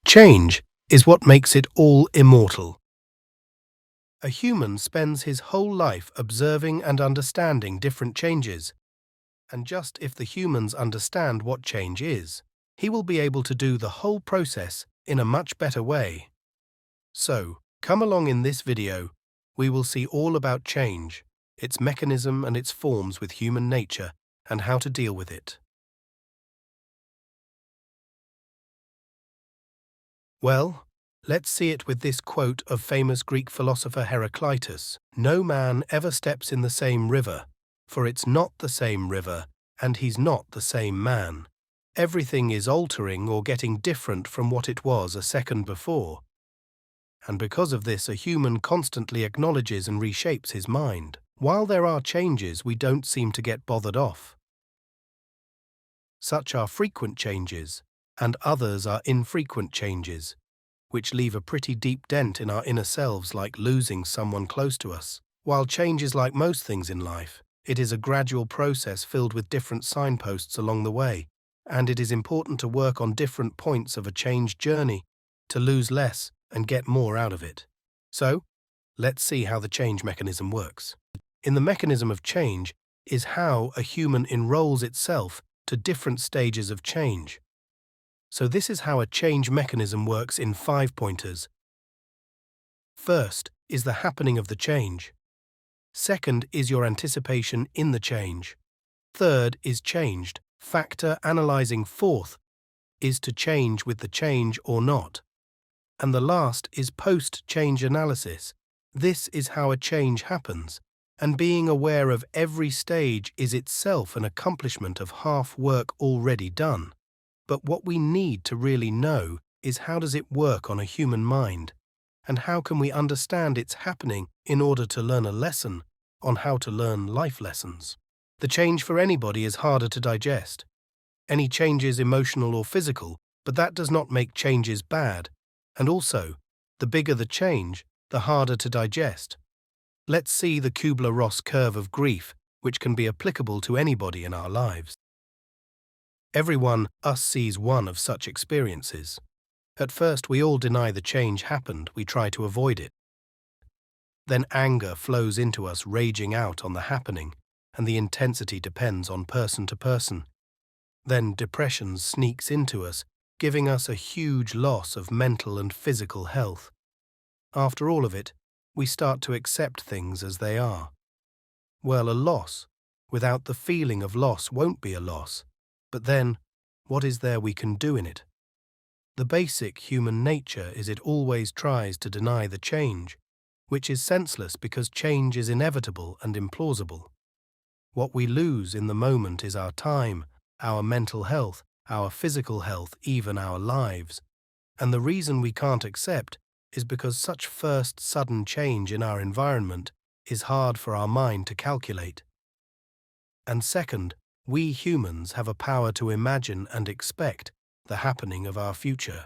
Change is what makes it all immortal. A human spends his whole life observing and understanding different changes, and just if the humans understand what change is, he will be able to do the whole process in a much better way. So, come along in this video, we will see all about change, its mechanism and its forms with human nature, and how to deal with it. Well, let's see it with this quote of famous Greek philosopher Heraclitus: "No man ever steps in the same river, for it's not the same river, and he's not the same man. Everything is altering or getting different from what it was a second before." And because of this, a human constantly acknowledges and reshapes his mind. While there are changes, we don't seem to get bothered off. Such are frequent changes, and others are infrequent changes, which leave a pretty deep dent in our inner selves, like losing someone close to us. While change is like most things in life, it is a gradual process filled with different signposts along the way, and it is important to work on different points of a change journey to lose less and get more out of it. So, let's see how the change mechanism works. In the mechanism of change is how a human enrolls itself to different stages of change. So this is how a change mechanism works in 5 pointers. First is the happening of the change. Second is your anticipation in the change. Third is changed. Factor analyzing. Fourth is to change with the change or not. And the last is post-change analysis. This is how a change happens, and being aware of every stage is itself an accomplishment of half work already done. But what we need to really know is, how does it work on a human mind, and how can we understand its happening in order to learn a lesson on how to learn life lessons. The change for anybody is harder to digest. Any change is emotional or physical, but that does not make changes bad. And also, the bigger the change, the harder to digest. Let's see the Kubler-Ross curve of grief, which can be applicable to anybody in our lives. Everyone sees one of such experiences. At first, we all deny the change happened, we try to avoid it. Then anger flows into us, raging out on the happening, and the intensity depends on person to person. Then depression sneaks into us, giving us a huge loss of mental and physical health. After all of it, we start to accept things as they are. Well, a loss without the feeling of loss won't be a loss. But then, what is there we can do in it? The basic human nature is it always tries to deny the change, which is senseless because change is inevitable and implausible. What we lose in the moment is our time, our mental health, our physical health, even our lives. And the reason we can't accept is because such first sudden change in our environment is hard for our mind to calculate. And second, we humans have a power to imagine and expect the happening of our future,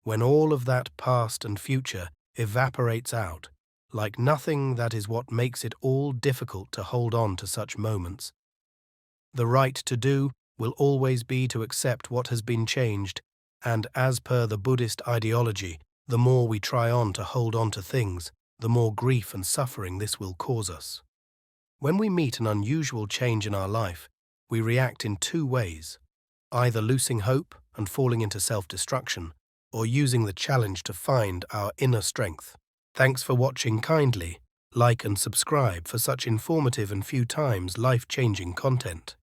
when all of that past and future evaporates out. Like nothing, that is what makes it all difficult to hold on to such moments. The right to do will always be to accept what has been changed, and as per the Buddhist ideology, the more we try on to hold on to things, the more grief and suffering this will cause us. When we meet an unusual change in our life, we react in 2 ways, either losing hope and falling into self-destruction, or using the challenge to find our inner strength. Thanks for watching. Kindly like and subscribe for such informative and few times life-changing content.